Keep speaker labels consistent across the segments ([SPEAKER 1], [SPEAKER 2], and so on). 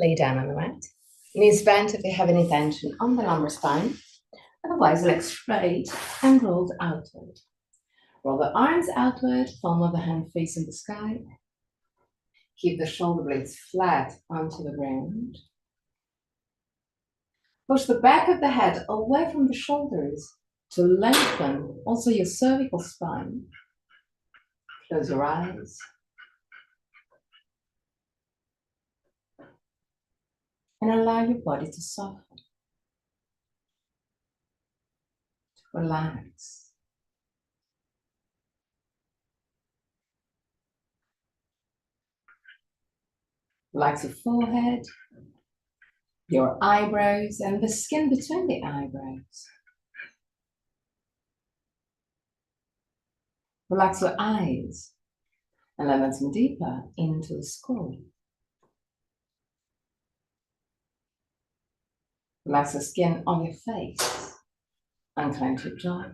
[SPEAKER 1] Lay down on the mat. Knees bent if you have any tension on the lumbar spine. Otherwise, legs straight and rolled outward. Roll the arms outward, palm of the hand facing the sky. Keep the shoulder blades flat onto the ground. Push the back of the head away from the shoulders to lengthen also your cervical spine. Close your eyes. And allow your body to soften. To relax. Relax your forehead, your eyebrows, and the skin between the eyebrows. Relax your eyes and let them sink deeper into the skull. Relax the skin on your face. Unclench your jaw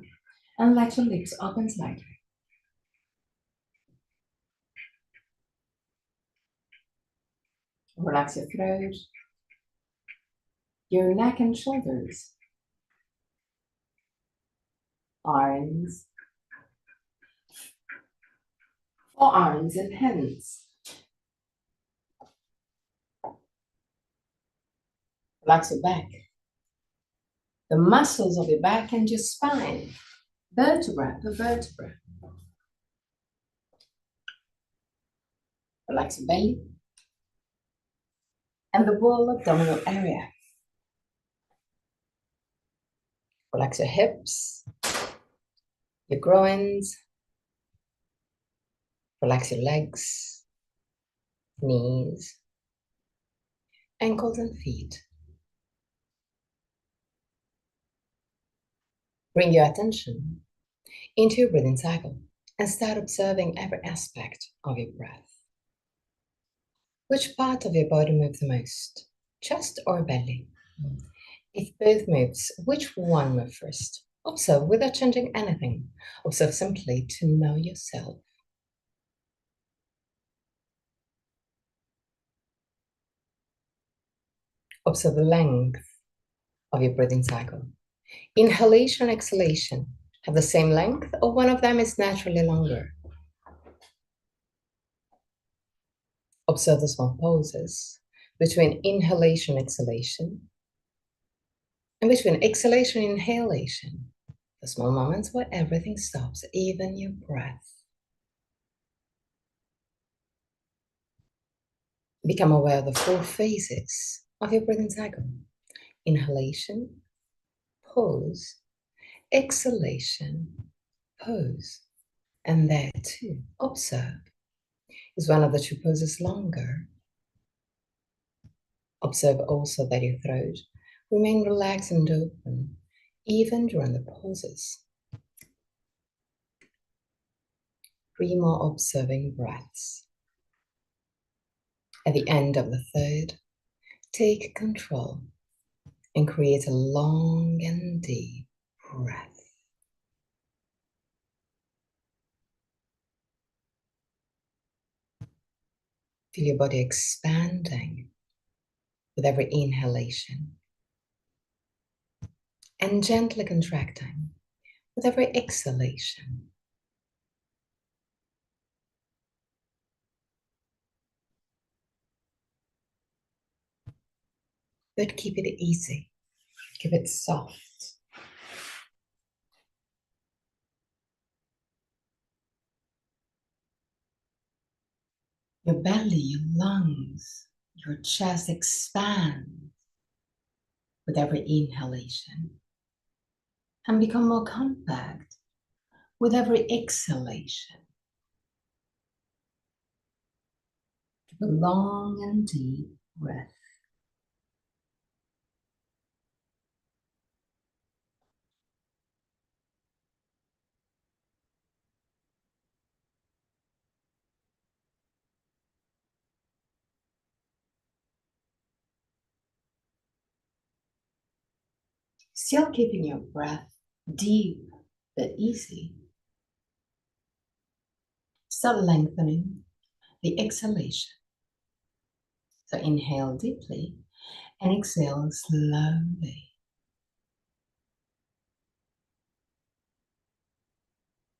[SPEAKER 1] and let your lips open slightly. Relax your throat, your neck and shoulders, arms, forearms and hands. Relax your back, the muscles of your back and your spine, vertebra per vertebra. Relax your belly and the whole abdominal area. Relax your hips, your groins. Relax your legs, knees, ankles and feet. Bring your attention into your breathing cycle and start observing every aspect of your breath. Which part of your body moves the most? Chest or belly? If both moves, which one moves first? Observe without changing anything. Observe simply to know yourself. Observe the length of your breathing cycle. Inhalation, exhalation have the same length, or one of them is naturally longer. Observe the small pauses between inhalation, exhalation, and between exhalation and inhalation, the small moments where everything stops, even your breath. Become aware of the 4 phases of your breathing cycle. Inhalation, pause, exhalation, pause. And there too, observe. Is one of the 2 poses longer? Observe also that your throat remain relaxed and open, even during the pauses. 3 more observing breaths. At the end of the 3rd, take control and create a long and deep breath. Feel your body expanding with every inhalation and gently contracting with every exhalation. But keep it easy, keep it soft. Your belly, your lungs, your chest expand with every inhalation and become more compact with every exhalation. Take a long and deep breath. Still keeping your breath deep but easy. Start lengthening the exhalation. So inhale deeply and exhale slowly.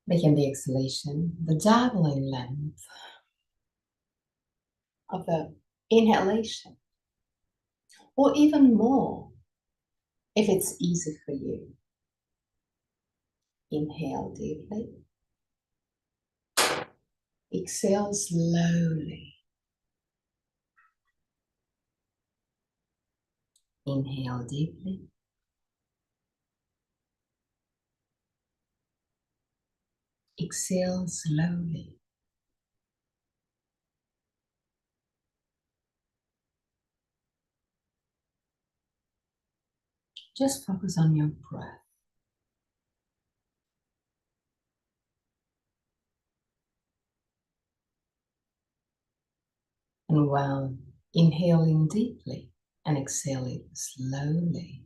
[SPEAKER 1] Begin the exhalation, the doubling length of the inhalation, or even more if it's easy for you. Inhale deeply. Exhale slowly. Inhale deeply. Exhale slowly. Just focus on your breath. And while inhaling deeply and exhaling slowly,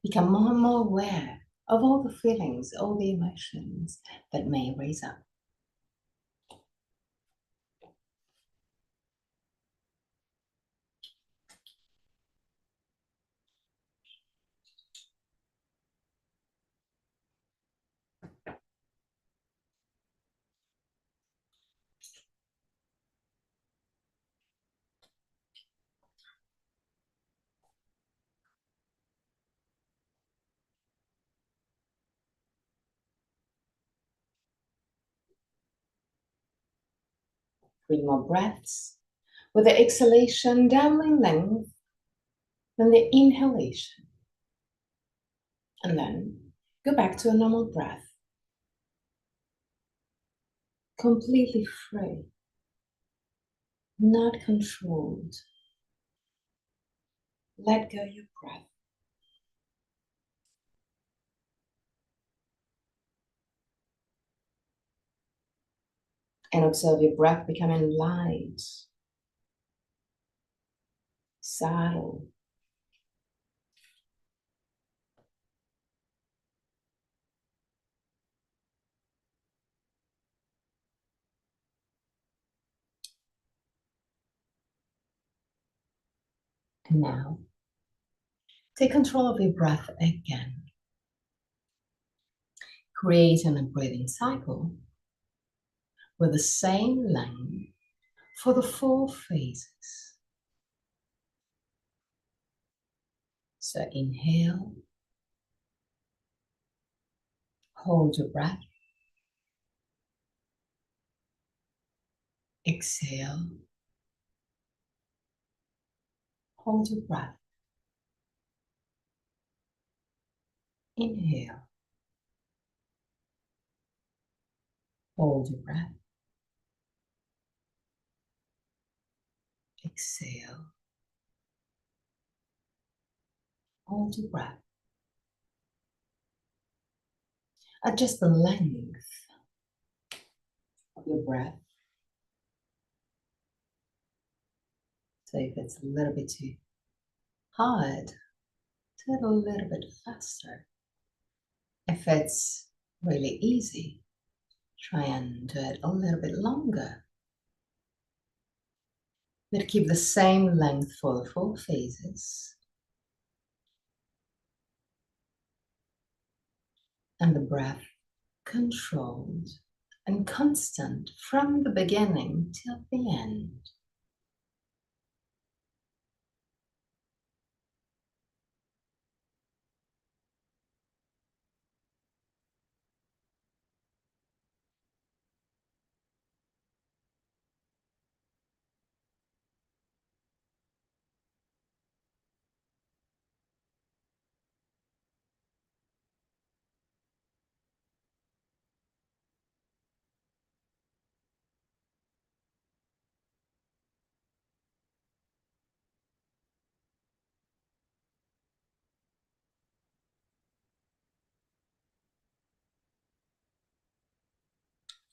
[SPEAKER 1] become more and more aware of all the feelings, all the emotions that may raise up. Three more breaths with the exhalation doubling length than the inhalation. And then go back to a normal breath. Completely free, not controlled. Let go your breath. And observe your breath becoming light, subtle. And now, take control of your breath again. Creating a breathing cycle with the same length for the 4 phases. So inhale, hold your breath, exhale, hold your breath, inhale, hold your breath, exhale, hold your breath. Adjust the length of your breath. So if it's a little bit too hard, do it a little bit faster. If it's really easy, try and do it a little bit longer. But keep the same length for the 4 phases. And the breath controlled and constant from the beginning till the end.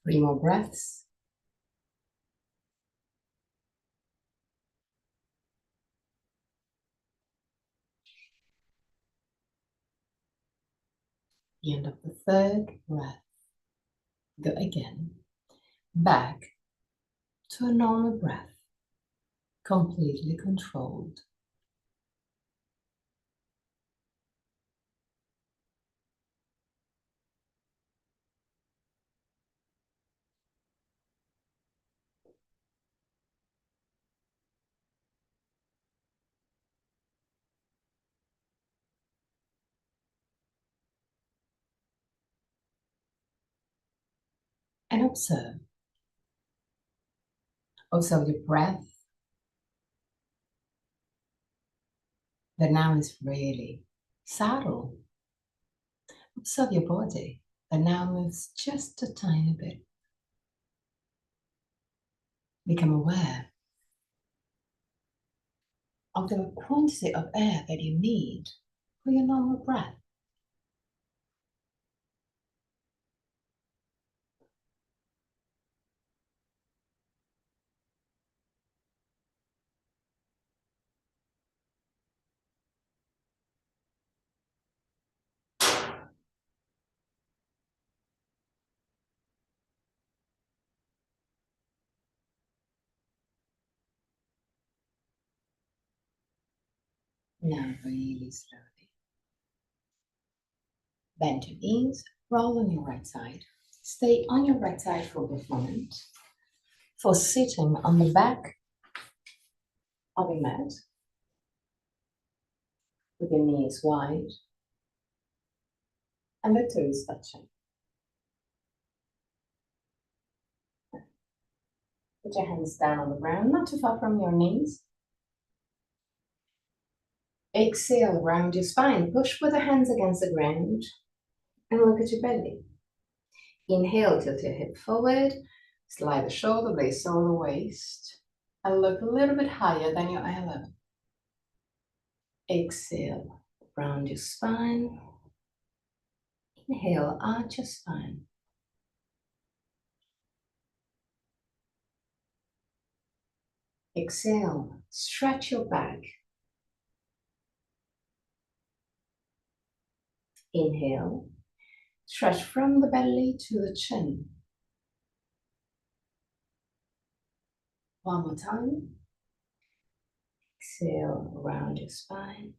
[SPEAKER 1] Three more breaths. The end of the 3rd breath. Go again back to a normal breath. completely controlled. And observe. Observe your breath that now is really subtle. Observe your body that now moves just a tiny bit. Become aware of the quantity of air that you need for your normal breath. Now really slowly. Bend your knees, roll on your right side. Stay on your right side for a moment. For sitting on the back of your mat, with your knees wide and the toes touching. Put your hands down on the ground, not too far from your knees. Exhale around your spine. Push with the hands against the ground and look at your belly. Inhale, tilt your hip forward. Slide the shoulder blades over the waist. And look a little bit higher than your eye level. Exhale, round your spine. Inhale, arch your spine. Exhale, stretch your back. Inhale, stretch from the belly to the chin. One more time. Exhale, around your spine.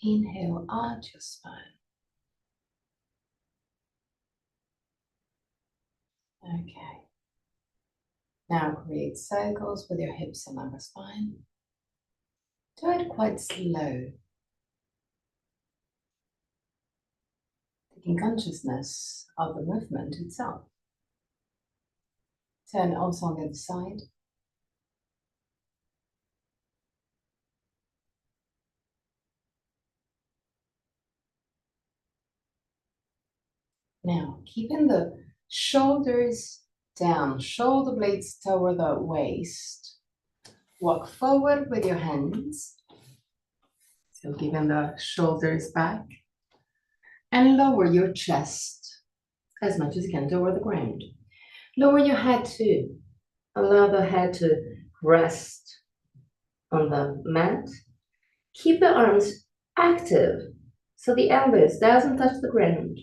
[SPEAKER 1] Inhale, arch your spine. Okay. Now create circles with your hips and upper spine. Do it quite slow. Taking consciousness of the movement itself. Turn also on the other side. Now, keeping the shoulders down, shoulder blades toward the waist. Walk forward with your hands. So giving the shoulders back. And lower your chest as much as you can toward the ground. Lower your head too. Allow the head to rest on the mat. Keep the arms active so the elbows doesn't touch the ground.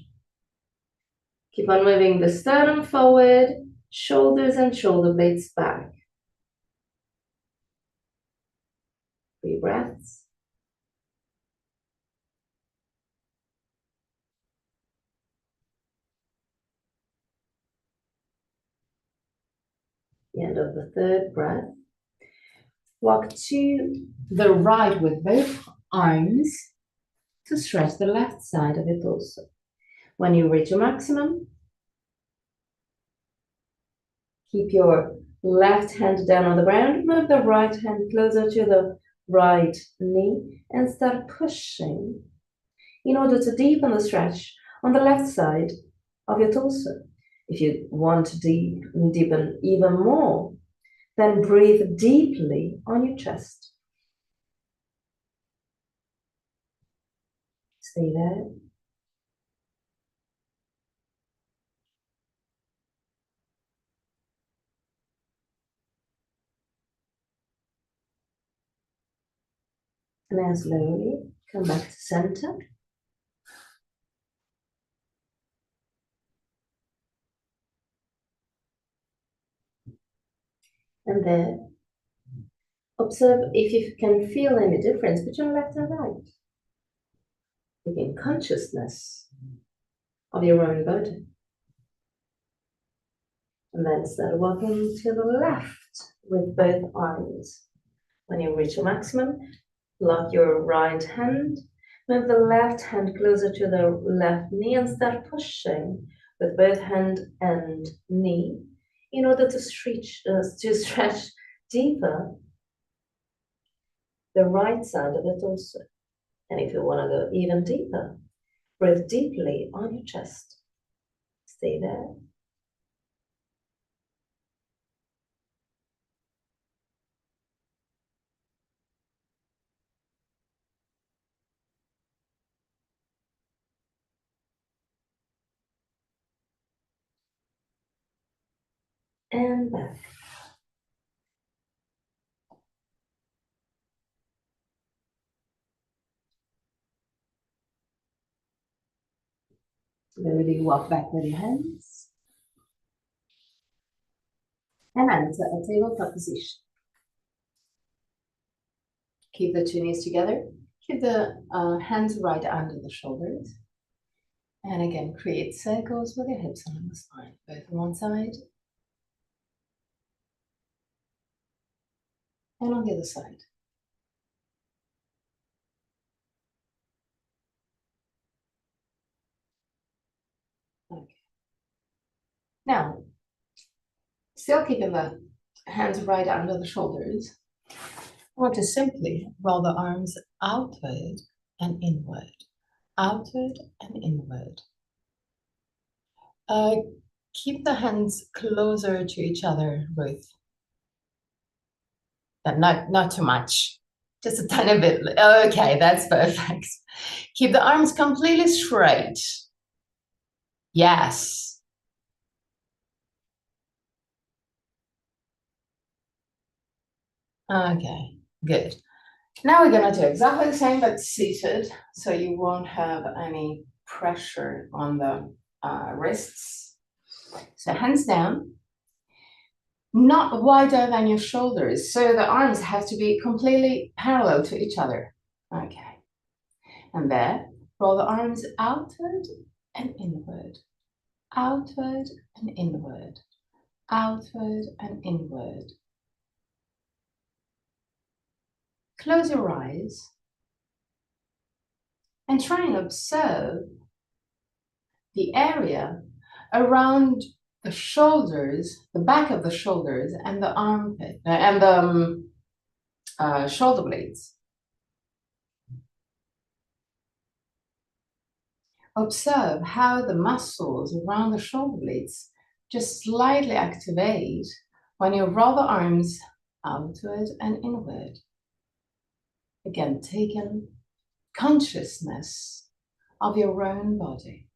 [SPEAKER 1] Keep on moving the sternum forward, shoulders and shoulder blades back. 3 breaths. The end of the 3rd breath. Walk to the right with both arms to stretch the left side of your torso. When you reach your maximum, keep your left hand down on the ground, move the right hand closer to the right knee and start pushing in order to deepen the stretch on the left side of your torso. If you want to deepen even more, then breathe deeply on your chest. Stay there. And then slowly come back to center. And there, observe if you can feel any difference between left and right. Begin consciousness of your own body. And then start walking to the left with both arms. When you reach a maximum, lock your right hand, move the left hand closer to the left knee and start pushing with both hand and knee in order to stretch deeper the right side of it also. And if you want to go even deeper, breathe deeply on your chest. Stay there. And back. Slowly walk back with your hands. And enter a tabletop position. Keep the two knees together. Keep the hands right under the shoulders. And again, create circles with your hips along the spine, both on one side and on the other side. Okay. Now, still keeping the hands right under the shoulders, I want to simply roll the arms outward and inward, outward and inward. Keep the hands closer to each other, Ruth. Not too much, just a tiny bit. Okay, that's perfect. Keep the arms completely straight. Yes. Okay, good. Now we're gonna do exactly the same, but seated, so you won't have any pressure on the wrists. So hands down, not wider than your shoulders. So the arms have to be completely parallel to each other. Okay. And there, roll the arms outward and inward, outward and inward, outward and inward. Close your eyes and try and observe the area around the shoulders, the back of the shoulders, and the armpit, and the shoulder blades. Observe how the muscles around the shoulder blades just slightly activate when you roll the arms outward and inward. Again, taking consciousness of your own body.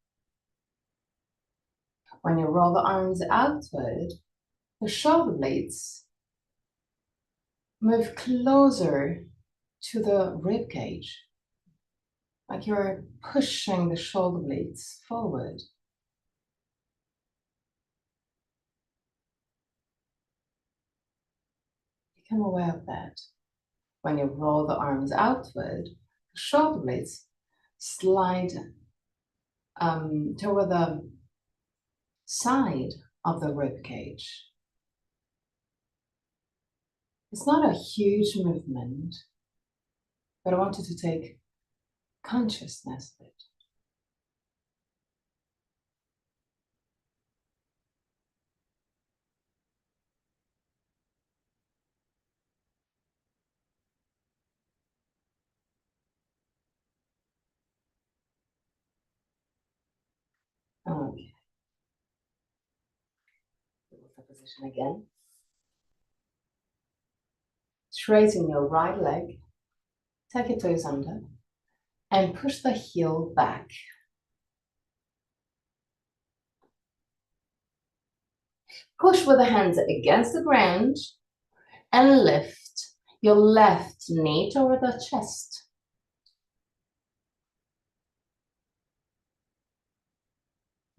[SPEAKER 1] When you roll the arms outward, the shoulder blades move closer to the rib cage, like you're pushing the shoulder blades forward. Become aware of that. When you roll the arms outward, the shoulder blades slide toward the side of the rib cage. It's not a huge movement, but I want you to take consciousness of it. Okay. Position again. Straighten your right leg, take your toes under, and push the heel back. Push with the hands against the ground and lift your left knee toward the chest.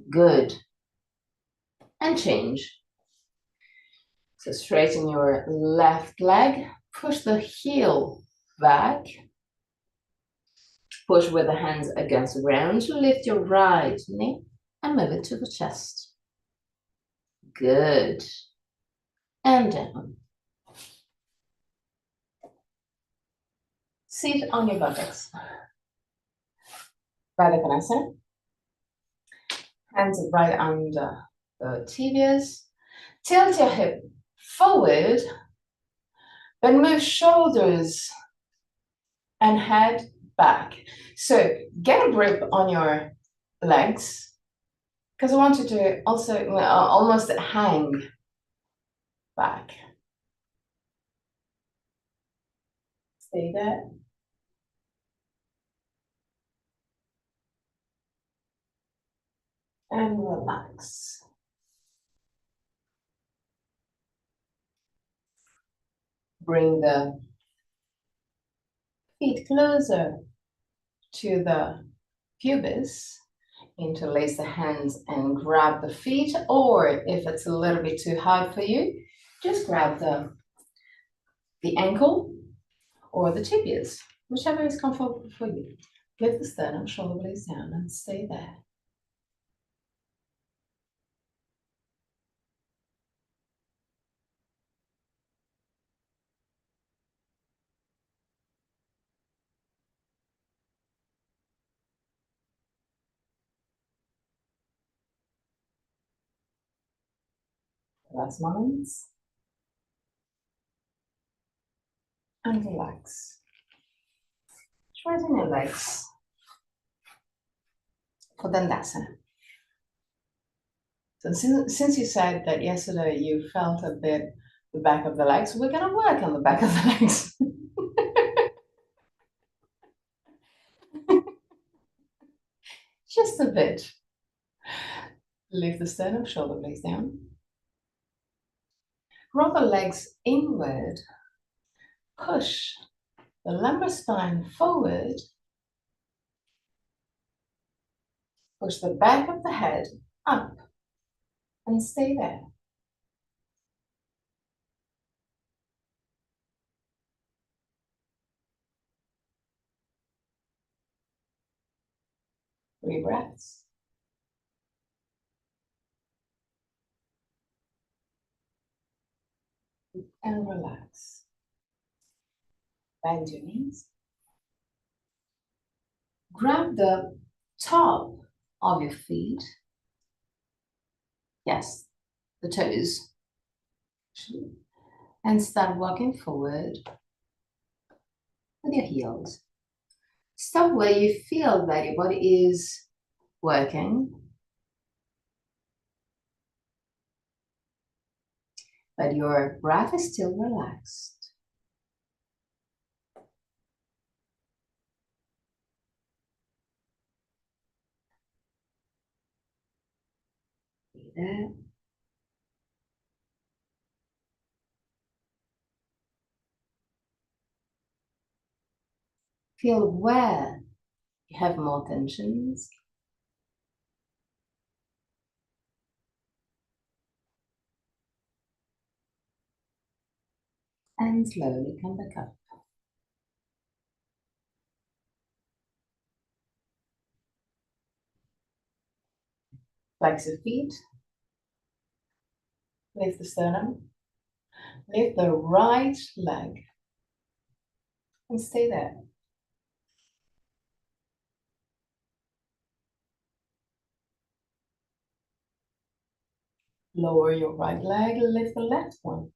[SPEAKER 1] Good. And change. So straighten your left leg, push the heel back, push with the hands against the ground, lift your right knee and move it to the chest. Good. And down. Sit on your buttocks. Virabhadrasana. Hands right under the tibias. Tilt your hip forward, then move shoulders and head back. So get a grip on your legs, because I want you to also almost hang back. Stay there. And relax. Bring the feet closer to the pubis. Interlace the hands and grab the feet, or if it's a little bit too hard for you, just grab the ankle or the tibias, whichever is comfortable for you. Lift the sternum, shoulder blades down, and stay there. Last moments. And relax. Straighten your legs for Dandasana. So since you said that yesterday you felt a bit the back of the legs, we're going to work on the back of the legs. Just a bit. Lift the sternum, shoulder blades down. Roll the legs inward. Push the lumbar spine forward. Push the back of the head up and stay there. Three breaths. And relax. Bend your knees. Grab the top of your feet. Yes, the toes. And start walking forward with your heels. Stop where you feel that your body is working, but your breath is still relaxed. Breathe in. Feel where you have more tensions. And slowly come back up. Flex your feet. Lift the sternum. Lift the right leg. And stay there. Lower your right leg, lift the left one.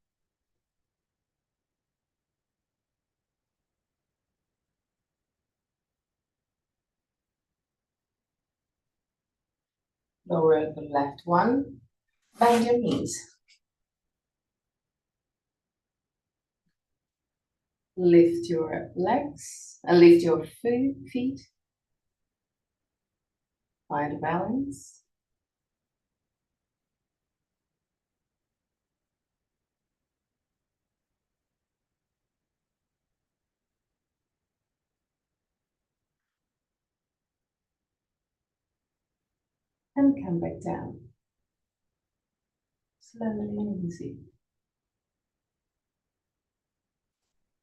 [SPEAKER 1] Lower the left one. Bend your knees. Lift your legs and lift your feet. Find balance. And come back down. Slowly and easy.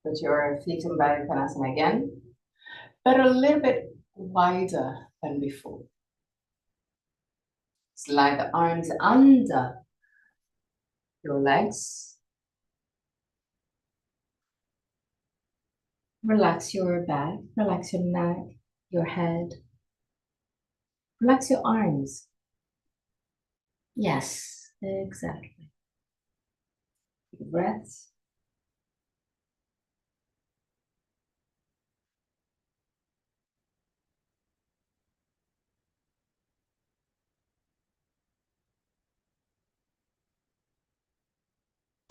[SPEAKER 1] Put your feet in Virabhadrasana again, but a little bit wider than before. Slide the arms under your legs. Relax your back, relax your neck, your head. Relax your arms. Yes, exactly. Deep breaths.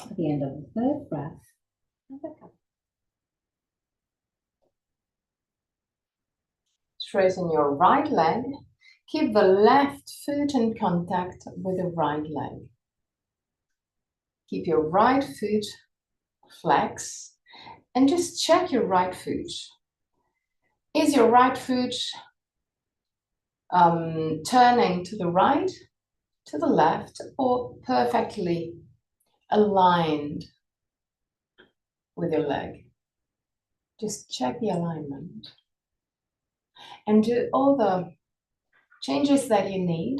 [SPEAKER 1] At the end of the third breath, and back up. Straighten your right leg. Keep the left foot in contact with the right leg. Keep your right foot flex and just check your right foot. Is your right foot turning to the right, to the left, or perfectly aligned with your leg? Just check the alignment and do all the changes that you need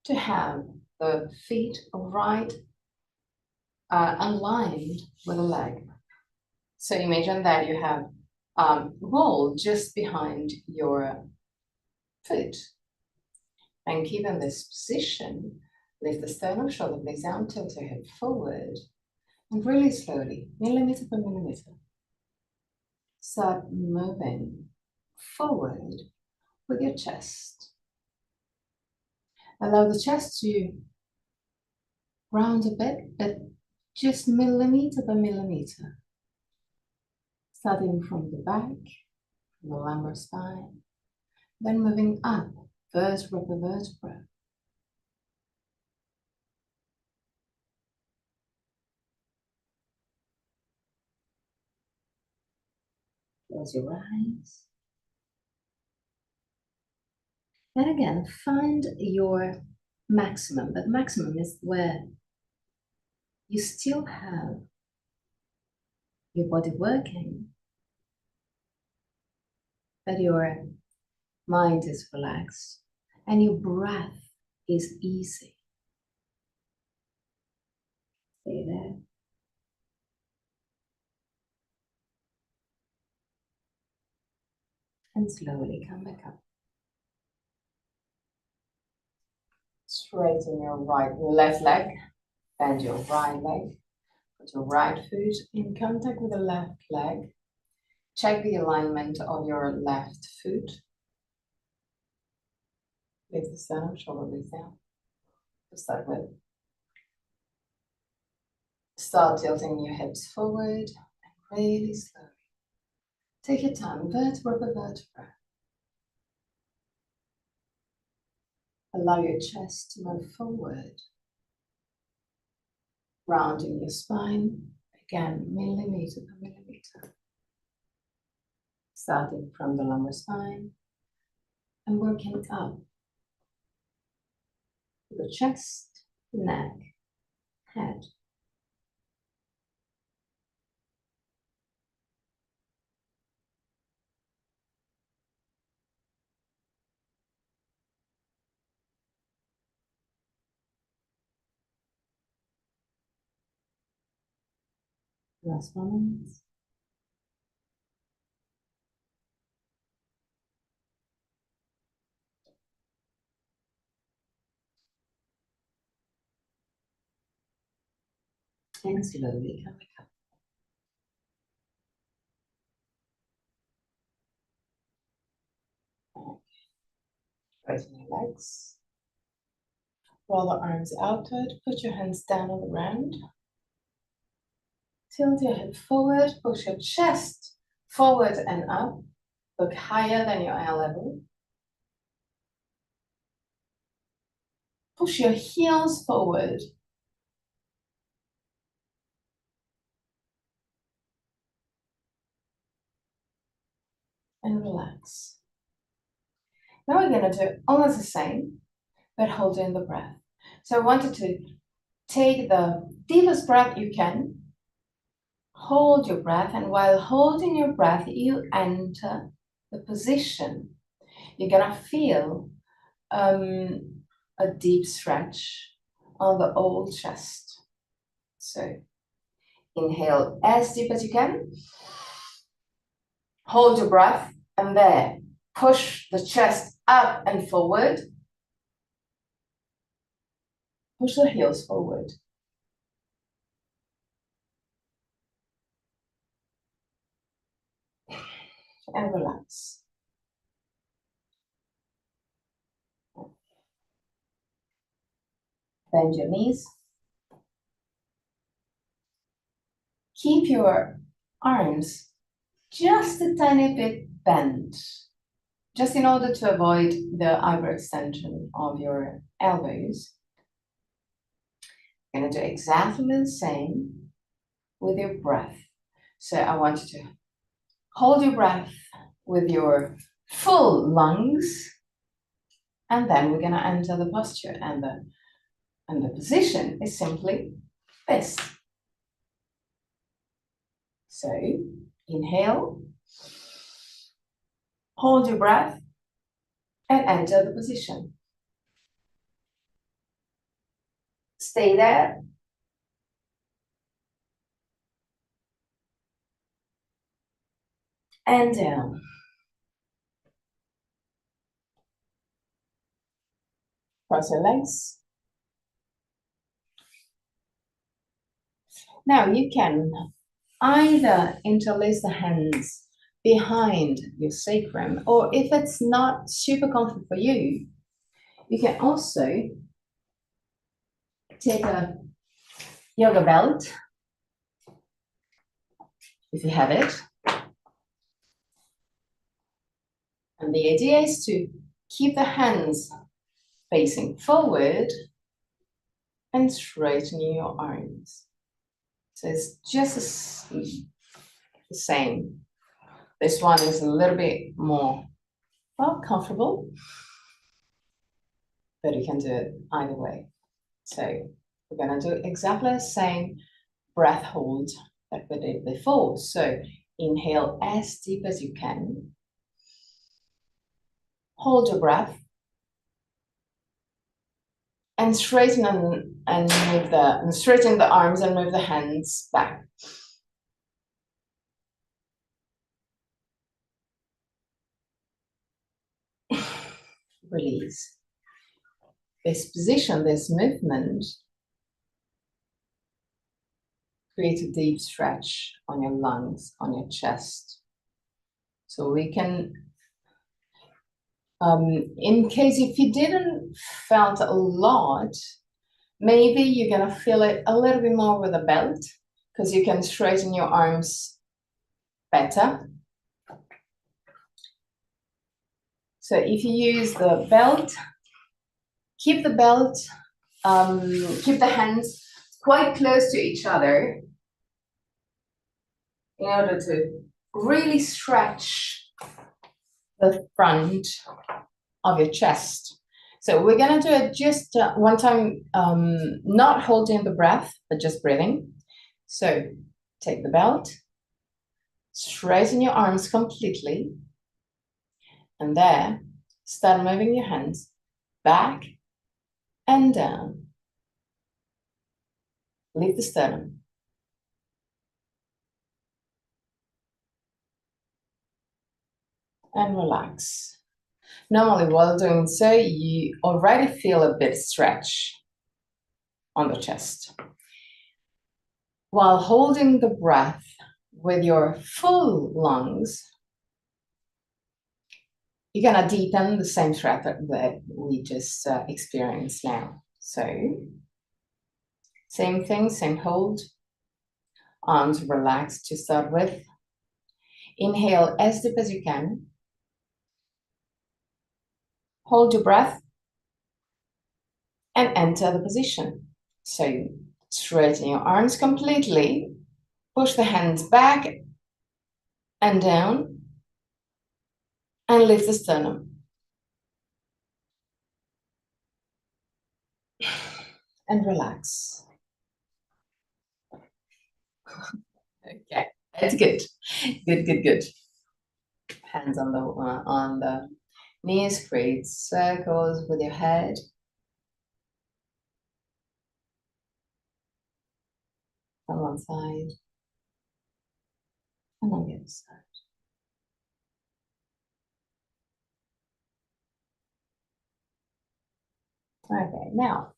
[SPEAKER 1] to have the feet right aligned with the leg. So imagine that you have wall just behind your foot. And keep in this position, lift the sternum, shoulder blades down, tilt your head forward, and really slowly, millimeter per millimeter, start moving forward with your chest. Allow the chest to round a bit, but just millimeter by millimeter. Starting from the back, from the lumbar spine, then moving up, vertebra per vertebra. Close your eyes. And again, find your maximum. But maximum is where you still have your body working, but your mind is relaxed and your breath is easy. Stay there. And slowly come back up. Straighten your left leg, bend your right leg, put your right foot in contact with the left leg. Check the alignment of your left foot. Lift the sternum, shoulder blades down. To start with. Start tilting your hips forward and really slowly. Take your time, vertebra per vertebra. Allow your chest to move forward. Rounding your spine, again, millimeter per millimeter. Starting from the lumbar spine and working up. The chest, neck, head. Last moment. And slowly come back up. Straighten your legs. Roll the arms outward. Put your hands down on the ground. Tilt your head forward. Push your chest forward and up. Look higher than your eye level. Push your heels forward. And relax. Now we're going to do almost the same, but holding the breath. So I wanted to take the deepest breath you can. Hold your breath, and while holding your breath, you enter the position. You're gonna feel a deep stretch on the whole chest. So inhale as deep as you can. Hold your breath, and there, push the chest up and forward. Push the heels forward. And relax. Bend your knees. Keep your arms just a tiny bit bent, just in order to avoid the eyebrow extension of your elbows. You're going to do exactly the same with your breath. So I want you to hold your breath with your full lungs, and then we're going to enter the posture, and the position is simply this. So inhale, hold your breath, and enter the position. Stay there. And down. Cross your legs. Now you can either interlace the hands behind your sacrum, or if it's not super comfortable for you, you can also take a yoga belt, if you have it. And the idea is to keep the hands facing forward and straighten your arms. So it's just the same. This one is a little bit more, well, comfortable, but you can do it either way. So we're going to do exactly the same breath hold that we did before. So inhale as deep as you can. Hold your breath. And straighten and straighten the arms and move the hands back. Release. This position, this movement, create a deep stretch on your lungs, on your chest. So we can, in case if you didn't felt a lot, maybe you're gonna feel it a little bit more with a belt, because you can straighten your arms better. So if you use the belt, keep the belt, keep the hands quite close to each other in order to really stretch the front of your chest. So we're gonna do it just one time, not holding the breath, but just breathing. So take the belt, straighten your arms completely, and there, start moving your hands back and down. Lift the sternum. And relax. Normally, while doing so, you already feel a bit stretch on the chest. While holding the breath with your full lungs, you're gonna deepen the same stretch that we just experienced now. So, same thing, same hold. Arms relaxed to start with. Inhale as deep as you can. Hold your breath and enter the position. So straighten your arms completely. Push the hands back and down. And lift the sternum. And relax. Okay, that's good. Good, good, good. Hands on the knees, create circles with your head. On one side and on the other side. Okay, now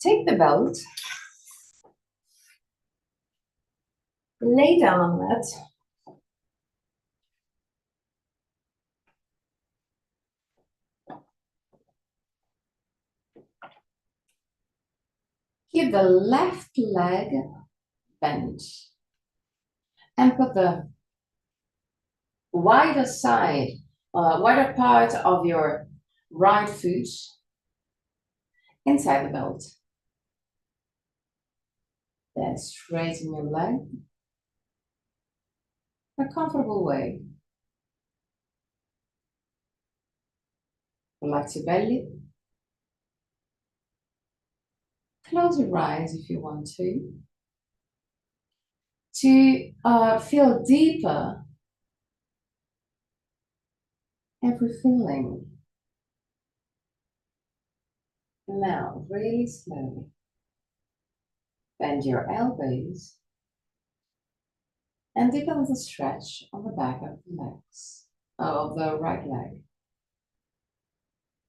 [SPEAKER 1] take the belt, lay down on that. Keep the left leg bent and put the wider side, wider part of your right foot inside the belt. Then straighten your leg in a comfortable way. Relax your belly. Close your eyes if you want to feel deeper every feeling. Now, really slowly, bend your elbows and deepen the stretch on the back of the legs, of the right leg.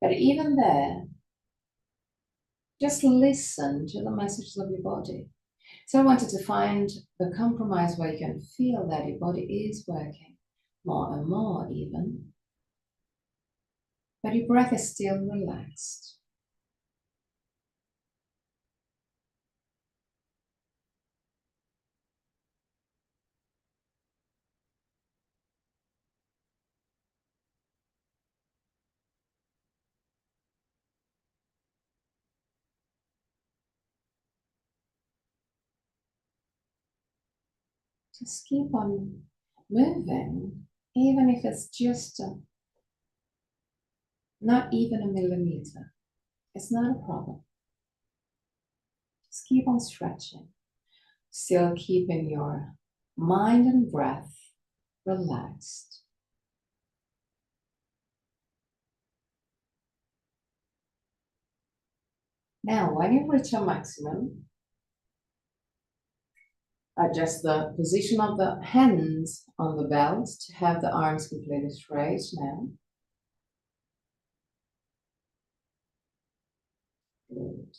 [SPEAKER 1] But even there, just listen to the messages of your body. So I wanted to find the compromise where you can feel that your body is working more and more even, but your breath is still relaxed. Just keep on moving, even if it's just not even a millimeter. It's not a problem. Just keep on stretching, still keeping your mind and breath relaxed. Now, when you reach your maximum, adjust the position of the hands on the belt to have the arms completely straight now. Good.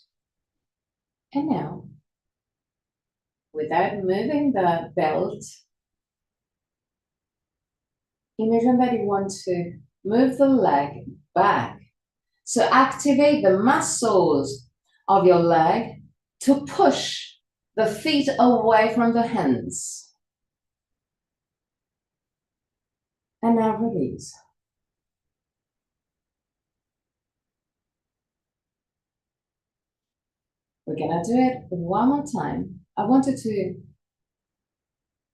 [SPEAKER 1] And now, without moving the belt, imagine that you want to move the leg back. So activate the muscles of your leg to push the feet away from the hands. And now release. We're gonna do it one more time. I wanted to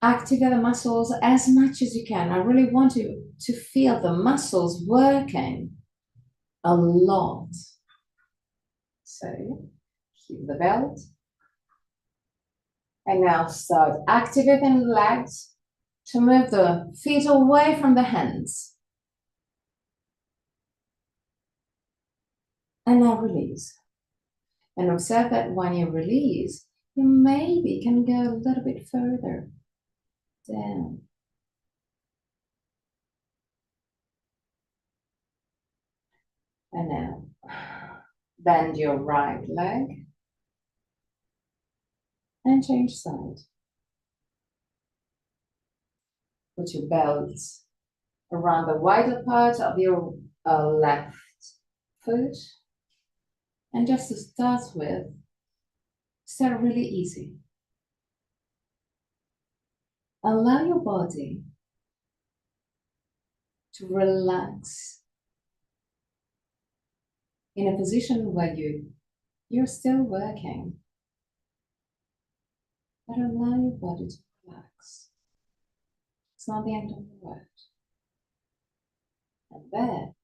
[SPEAKER 1] activate the muscles as much as you can. I really want you to feel the muscles working a lot. So keep the belt. And now start activating the legs to move the feet away from the hands. And now release. And observe that when you release, you maybe can go a little bit further down. And now bend your right leg and change side. Put your belt around the wider part of your left foot. And just to start with, start really easy. Allow your body to relax in a position where you're still working, but allow your body to relax. It's not the end of the world. And then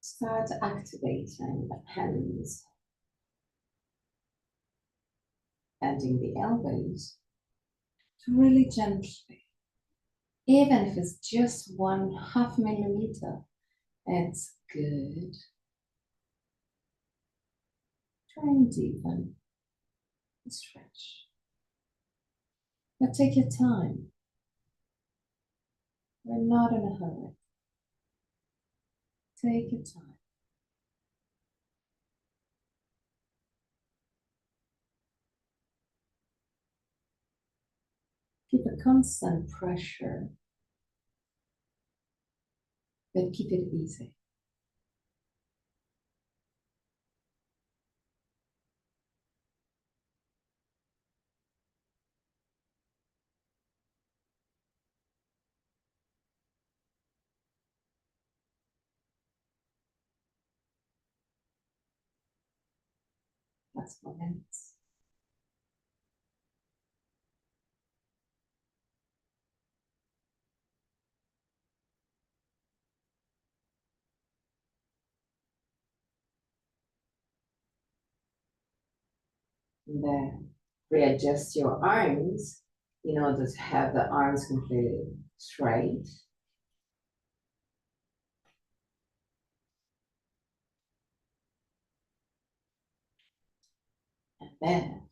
[SPEAKER 1] start activating the hands. bending the elbows to really gently, even if it's just 1/2 millimeter, it's good. Try and deepen and stretch. But take your time. We're not in a hurry. Take your time. Keep a constant pressure, but keep it easy. That's 4 minutes. And then readjust your arms in order to have the arms completely straight. And then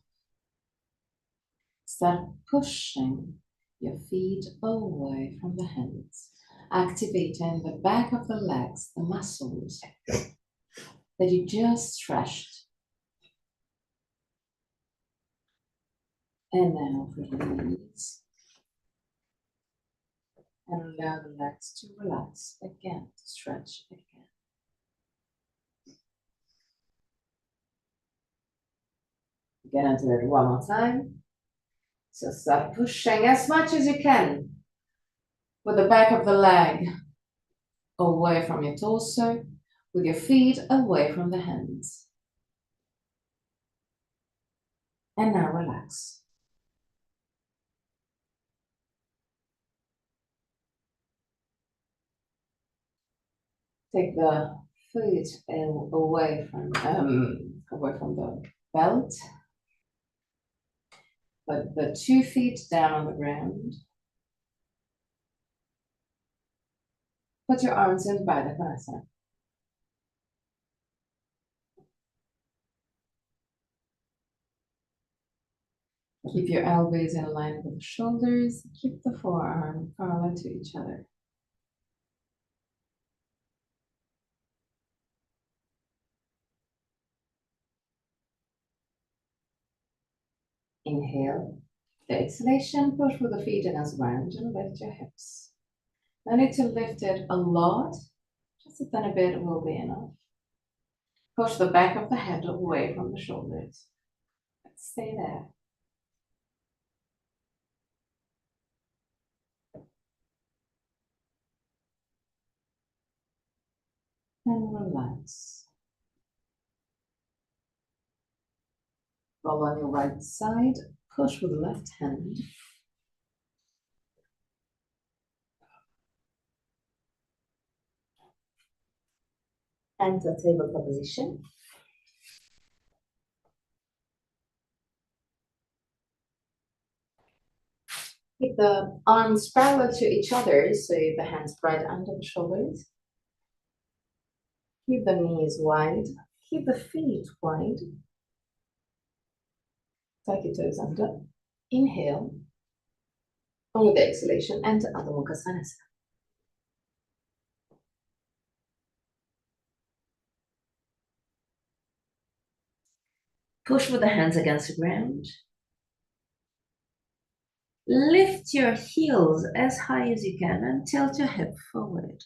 [SPEAKER 1] start pushing your feet away from the hands, activating the back of the legs, the muscles that you just stretched. And now release. And allow the legs to relax again, to stretch again. We're gonna do it one more time. So start pushing as much as you can with the back of the leg away from your torso, with your feet away from the hands. And now relax. Take the foot away from the belt. Put the 2 feet down on the ground. Put your arms in Virabhadrasana. Keep your elbows in line with the shoulders. Keep the forearm parallel to each other. Inhale. The exhalation, push with the feet against the ground and lift your hips. No need to lift it a lot. Just a tiny bit will be enough. Push the back of the head away from the shoulders. Stay there. And relax. Roll on your right side. Push with the left hand. Enter tabletop position. Keep the arms parallel to each other, so the hands spread under the shoulders. Keep the knees wide. Keep the feet wide. Tuck your toes under. Inhale. And with the exhalation, enter Adho Mukha Svanasana. Push with the hands against the ground. Lift your heels as high as you can and tilt your hip forward.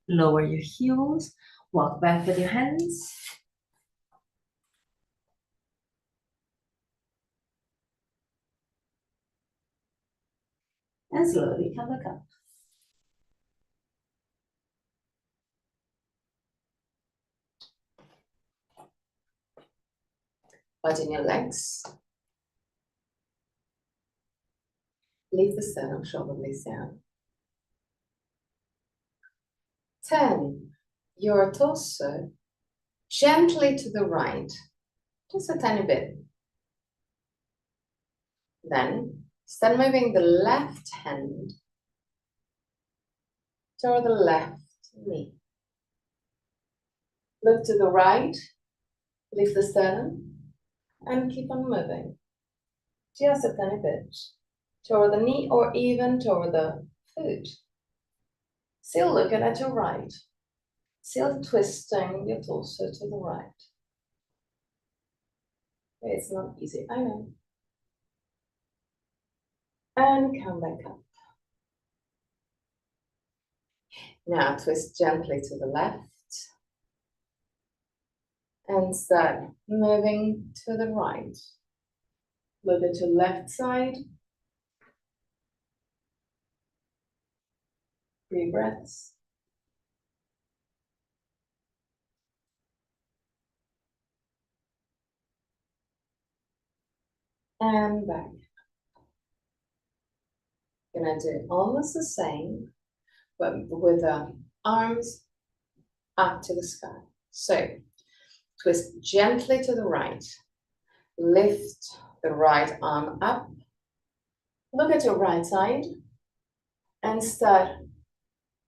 [SPEAKER 1] Lower your heels, walk back with your hands. And slowly come back up. Widen your legs. Leave the sternum, shoulder blades down. 10. Your torso Gently to the right, just a tiny bit. Then start moving the left hand toward the left knee. Look to the right, lift the sternum, and keep on moving. Just a tiny bit toward the knee or even toward the foot. Still looking at your right. Still twisting your torso to the right. It's not easy, I know. And come back up. Now twist gently to the left. And start moving to the right. Look at your left side. 3 breaths. And back. Gonna do almost the same, but with the arms up to the sky. So, twist gently to the right. Lift the right arm up. Look at your right side. And start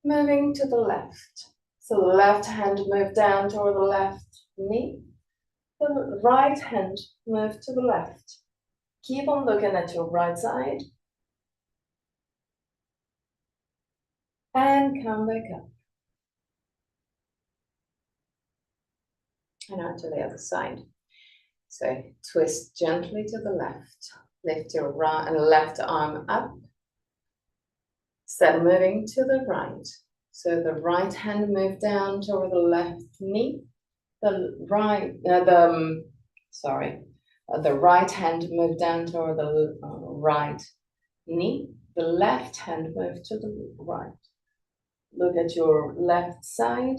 [SPEAKER 1] moving to the left. So the left hand move down toward the left knee. The right hand move to the left. Keep on looking at your right side. And come back up. And out to the other side. So twist gently to the left. Lift your right and left arm up. Start moving to the right. So the right hand move down toward the left knee. The right hand move down toward the right knee. The left hand move to the right. Look at your left side.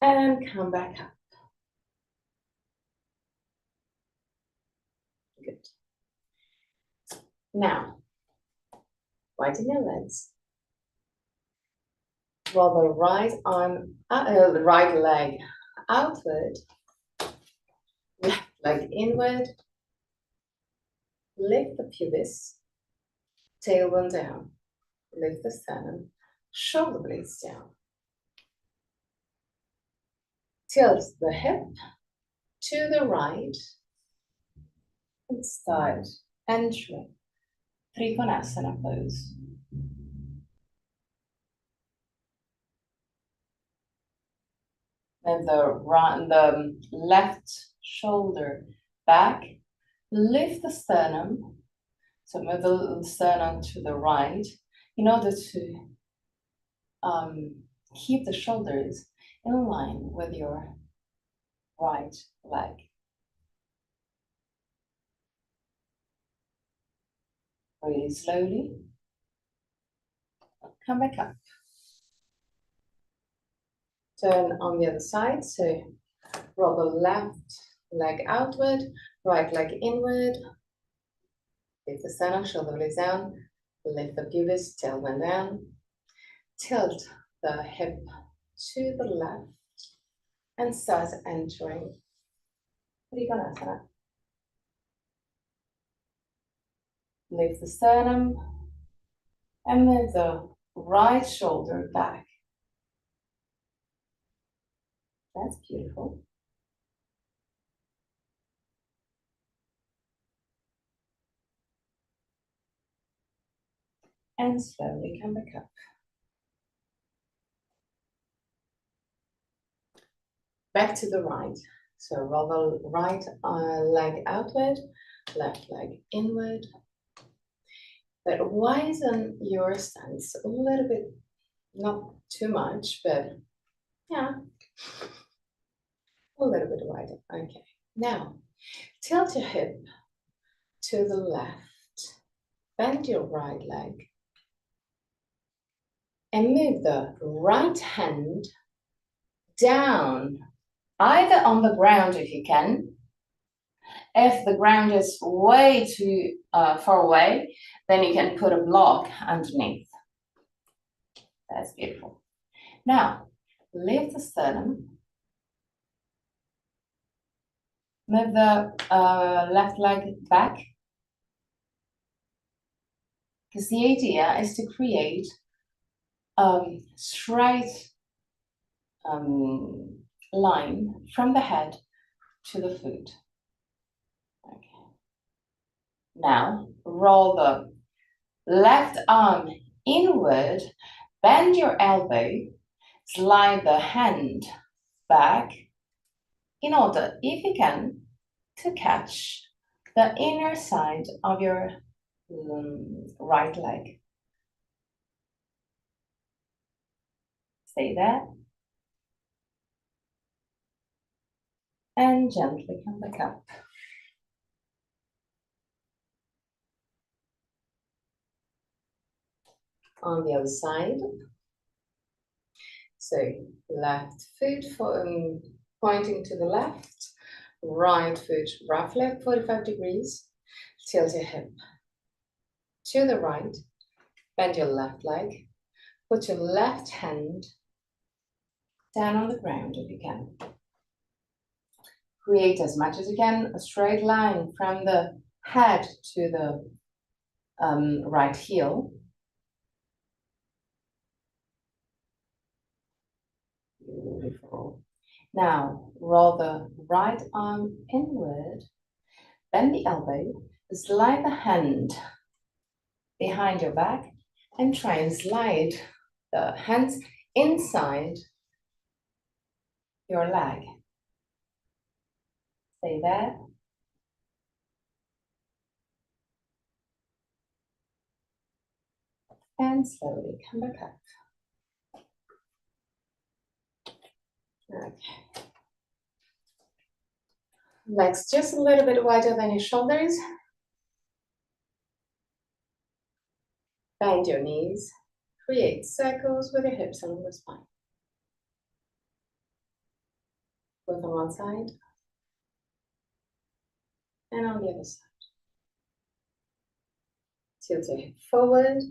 [SPEAKER 1] And come back up. Good. Now, widen your legs. Roll the right arm, the right leg outward, left leg inward. Lift the pubis, tailbone down. Lift the sternum, shoulder blades down. Tilt the hip to the right and start entering Trikonasana pose. Then the left shoulder back, lift the sternum, so move the sternum to the right in order to keep the shoulders in line with your right leg. Really slowly, come back up. Turn on the other side, so roll the left leg outward, right leg inward. Lift the sternum, shoulder blades down. Lift the pubis, tailbone down. Tilt the hip to the left and start entering Trikonasana. Lift the sternum and move the right shoulder back. That's beautiful. And slowly come back up. Back to the right. So roll the right leg outward, left leg inward. But widen your stance a little bit, not too much, but yeah, a little bit wider. Okay, now tilt your hip to the left, bend your right leg, and move the right hand down, either on the ground if you can. If the ground is way too far away, then you can put a block underneath. That's beautiful. Now, lift the sternum. Move the left leg back. Because the idea is to create straight line from the head to the foot. Okay. Now, roll the left arm inward, bend your elbow, slide the hand back in order, if you can, to catch the inner side of your right leg. Stay there. And gently come back up. On the other side. So left foot pointing to the left, right foot roughly at 45 degrees. Tilt your hip to the right, bend your left leg, put your left hand down on the ground if you can. Create as much as you can a straight line from the head to the right heel. Beautiful. Now, roll the right arm inward, bend the elbow, slide the hand behind your back, and try and slide the hands inside your leg. Stay there. And slowly come back up. Okay. Legs just a little bit wider than your shoulders. Bend your knees. Create circles with your hips along the spine. Both on one side and on the other side. Tilt your hip forward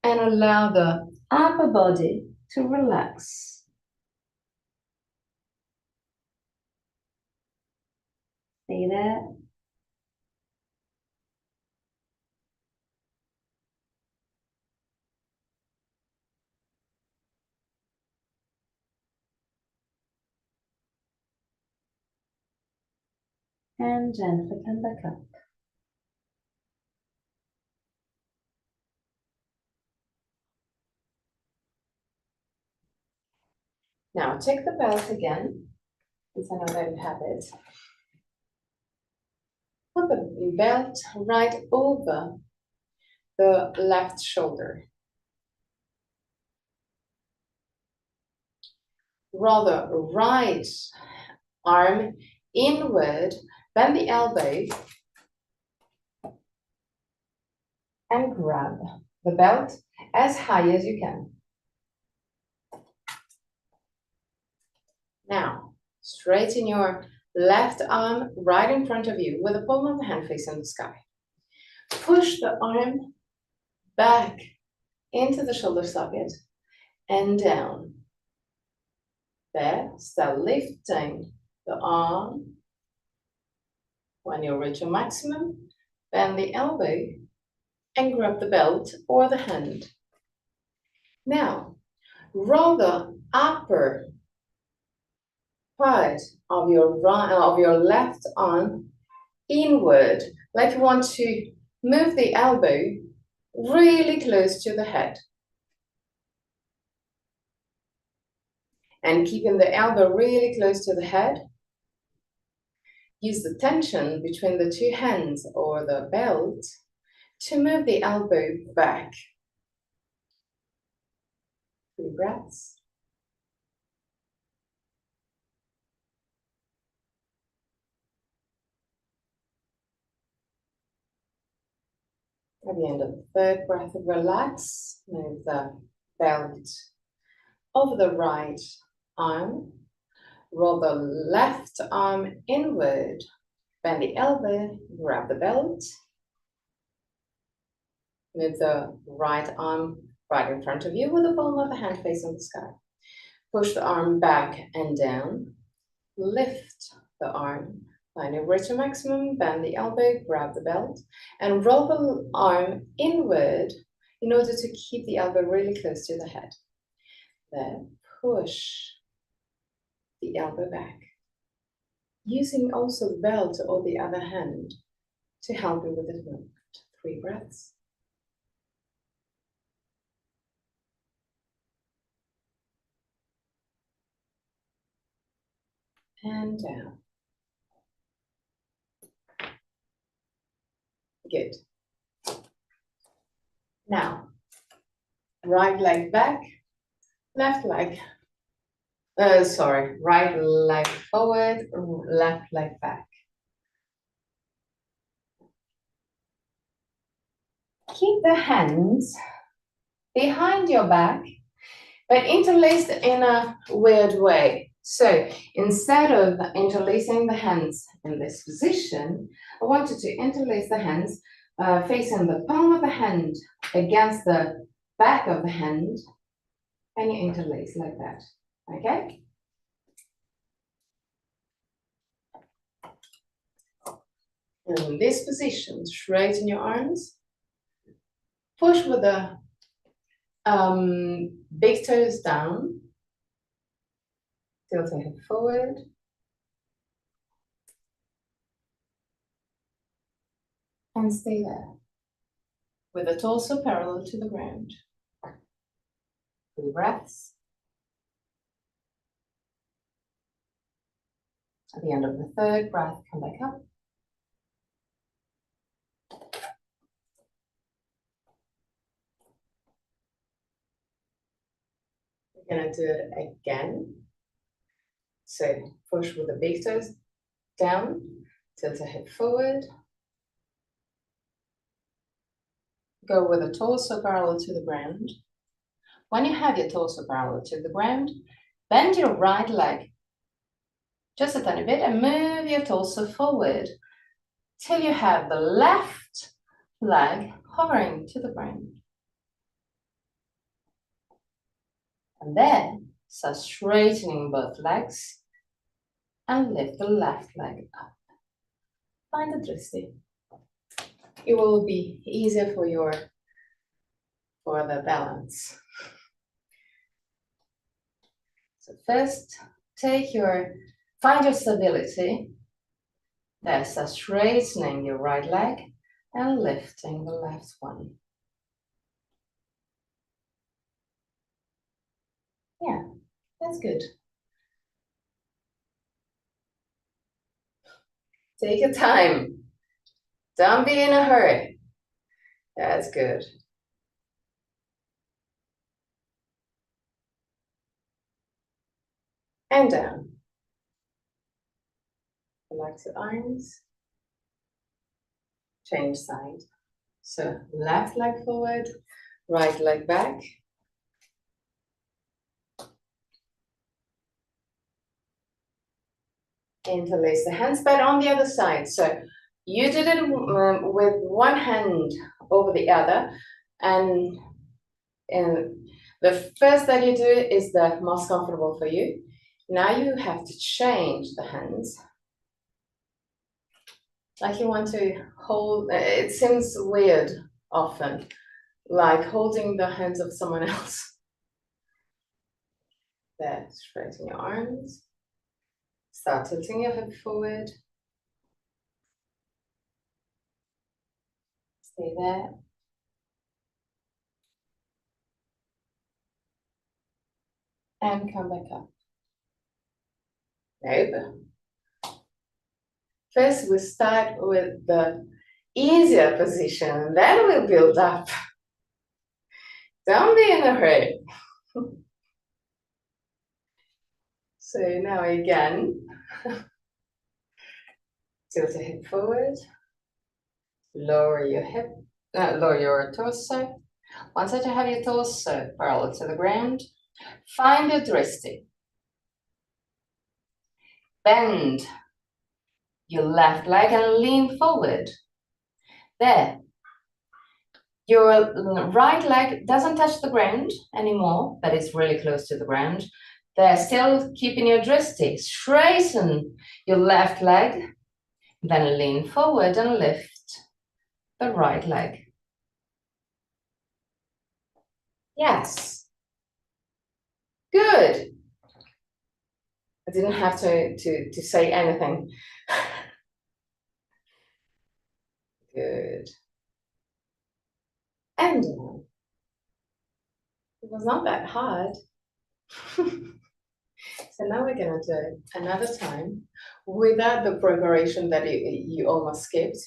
[SPEAKER 1] and allow the upper body to relax. Stay there. And gently come back up. Now take the belt again, because I know that you have it. Put the belt right over the left shoulder. Roll the right arm inward, bend the elbow, and grab the belt as high as you can. Now, straighten your left arm right in front of you with the palm of the hand facing the sky. Push the arm back into the shoulder socket and down. There, start lifting the arm. When you reach your maximum, bend the elbow and grab the belt or the hand. Now, roll the upper part of your left arm inward, like you want to move the elbow really close to the head. And keeping the elbow really close to the head, use the tension between the two hands or the belt to move the elbow back. 3 breaths. At the end of the 3rd breath, relax, move the belt over the right arm, roll the left arm inward, bend the elbow, grab the belt, move the right arm right in front of you with the palm of the hand facing the sky. Push the arm back and down. Lift the arm. Find your greater maximum, bend the elbow, grab the belt, and roll the arm inward in order to keep the elbow really close to the head. Then push the elbow back, using also the belt or the other hand to help you with this movement. 3 breaths. And down. Good. Now, right leg back, left leg. Right leg forward, left leg back. Keep the hands behind your back, but interlaced in a weird way. So instead of interlacing the hands in this position, I want you to interlace the hands facing the palm of the hand against the back of the hand, and you interlace like that, okay? In this position, straighten your arms, push with the big toes down, tilt the head forward, and stay there, with the torso parallel to the ground. 3 breaths. At the end of the 3rd breath, come back up. We're going to do it again. So push with the big toes down, tilt the head forward. Go with the torso parallel to the ground. When you have your torso parallel to the ground, bend your right leg just a tiny bit and move your torso forward till you have the left leg hovering to the ground. And then start straightening both legs and lift the left leg up. Find the drishti. It will be easier for the balance. So first, find your stability. Then start straightening your right leg and lifting the left one. Yeah, that's good. Take your time. Don't be in a hurry. That's good. And down. Relax the arms. Change side. So left leg forward, right leg back. Interlace the hands, but on the other side. So you did it with one hand over the other, and the first that you do is the most comfortable for you. Now you have to change the hands. Like you want to hold, it seems weird often, like holding the hands of someone else. There, straighten your arms. Start tilting your head forward. Stay there. And come back up. Nope. First, we start with the easier position, then we'll build up. Don't be in a hurry. So now again, tilt the head forward, lower your torso. Once that you have your torso parallel to the ground, find your drishti. Bend your left leg and lean forward. There. Your right leg doesn't touch the ground anymore, but it's really close to the ground. They're still keeping your drishti. Straighten your left leg, then lean forward and lift the right leg. Yes. Good. I didn't have to say anything. Good. And it was not that hard. So now we're gonna do it another time without the preparation that you almost skipped.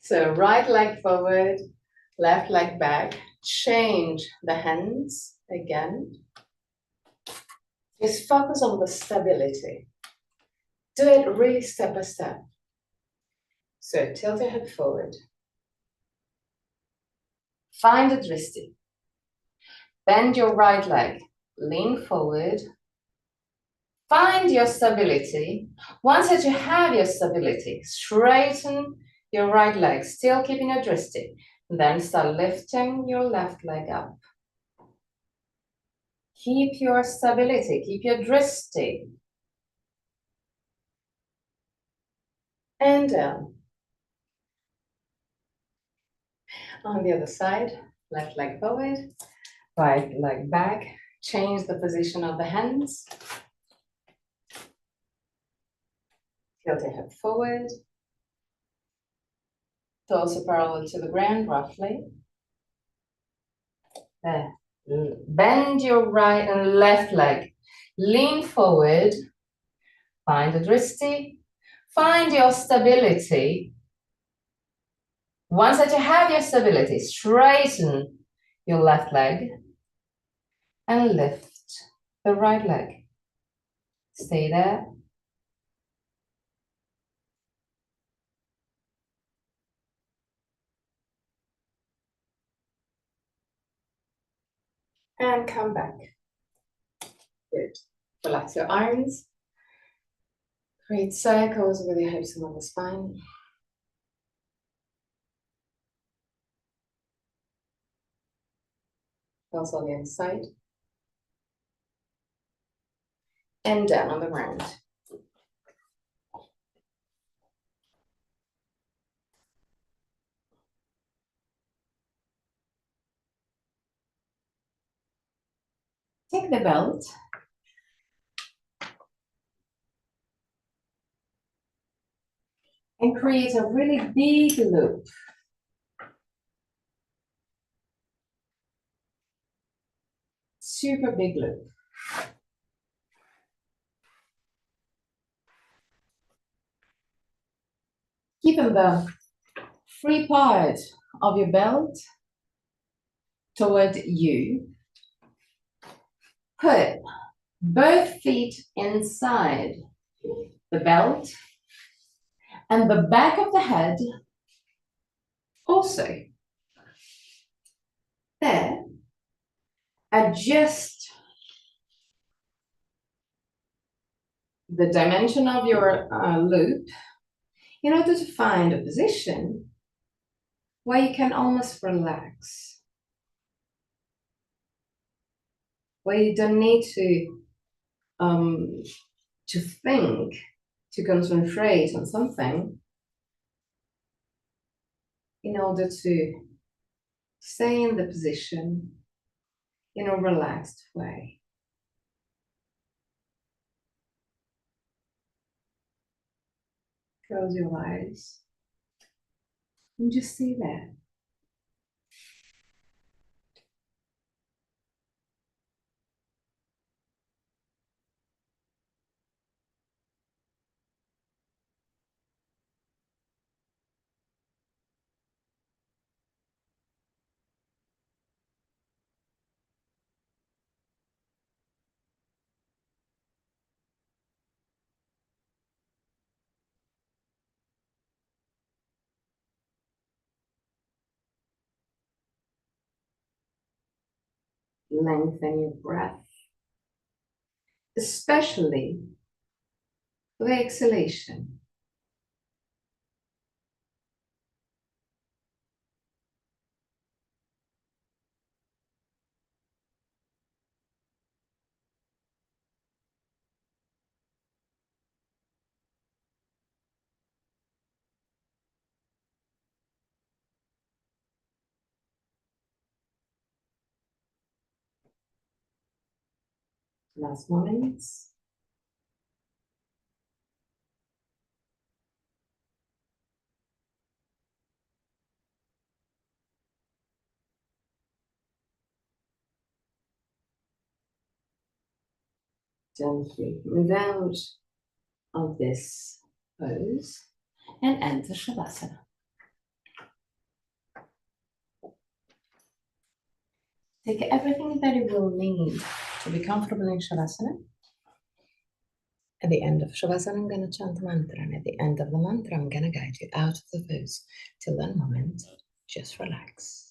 [SPEAKER 1] So right leg forward, left leg back, change the hands again. Just focus on the stability. Do it really step by step. So tilt your head forward. Find the drishti. Bend your right leg, lean forward. Find your stability. Once that you have your stability, straighten your right leg, still keeping your drishti. Then start lifting your left leg up. Keep your stability, keep your drishti. And down. On the other side, left leg forward, right leg back. Change the position of the hands. Tilt your head forward. Torso parallel to the ground, roughly. There. Bend your right and left leg. Lean forward. Find the drishti. Find your stability. Once that you have your stability, straighten your left leg and lift the right leg. Stay there. And come back. Good. Relax your arms. Create circles with your hips along the spine. Also on the other side. And down on the ground. Take the belt. And create a really big loop. Super big loop. Keeping the free part of your belt toward you. Put both feet inside the belt and the back of the head also. There. Adjust the dimension of your loop in order to find a position where you can almost relax, where you don't need to think, to concentrate on something in order to stay in the position in a relaxed way. Close your eyes and just stay there. Lengthen your breath, especially the exhalation. Last moments. Gently move out of this pose and enter Shavasana. Take everything that you will need to be comfortable in Shavasana. At the end of Shavasana, I'm going to chant a mantra, and at the end of the mantra, I'm going to guide you out of the pose. Till that moment, just relax.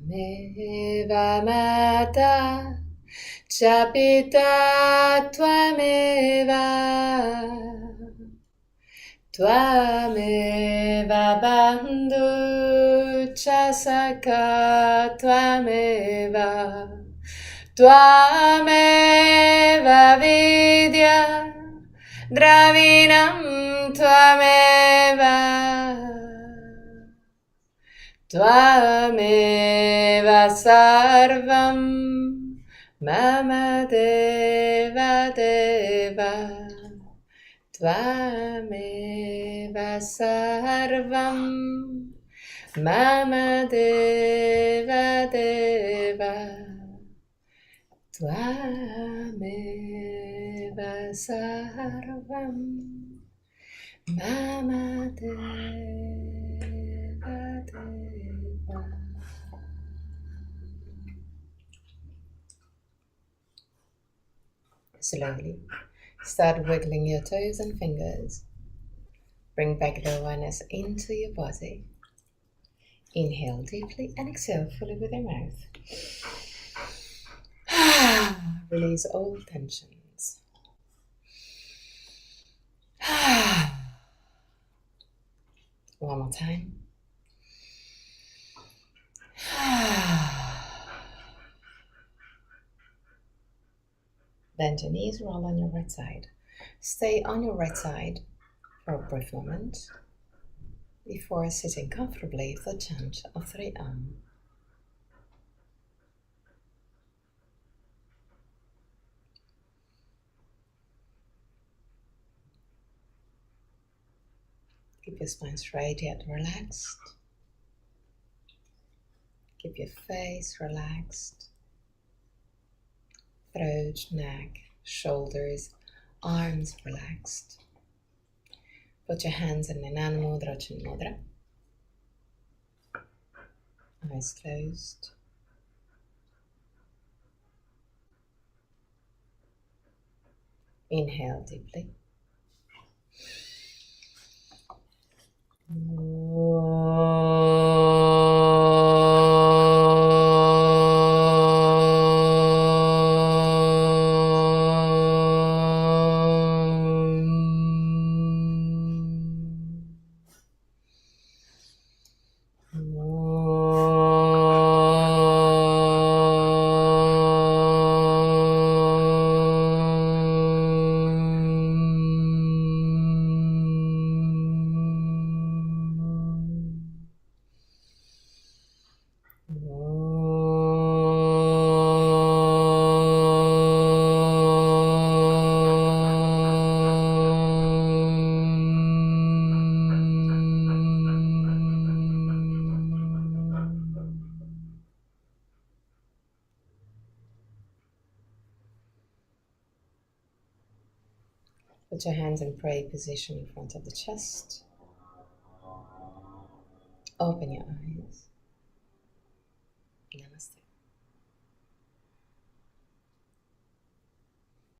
[SPEAKER 1] Tvameva Mata Cha Pita Tvameva Tvameva Bandhu Cha Sakha Tvameva Tvameva Vidya Dravinam Tvameva Tvameva Sarvam Mama Deva Deva Tvameva Sarvam Mama Deva Deva Tvameva Sarvam Mama Deva Deva. Slowly start wiggling your toes and fingers. Bring back the awareness into your body. Inhale deeply and exhale fully with your mouth. Release all tensions. One more time. Bend your knees, roll on your right side. Stay on your right side for a brief moment before sitting comfortably for the chant of 3 Keep your spine straight yet relaxed. Keep your face relaxed. Throat, neck, shoulders, arms relaxed. Put your hands in Nana Mudra, Chin Mudra. Eyes closed. Inhale deeply. Put your hands in prayer position in front of the chest. Open your eyes. Namaste.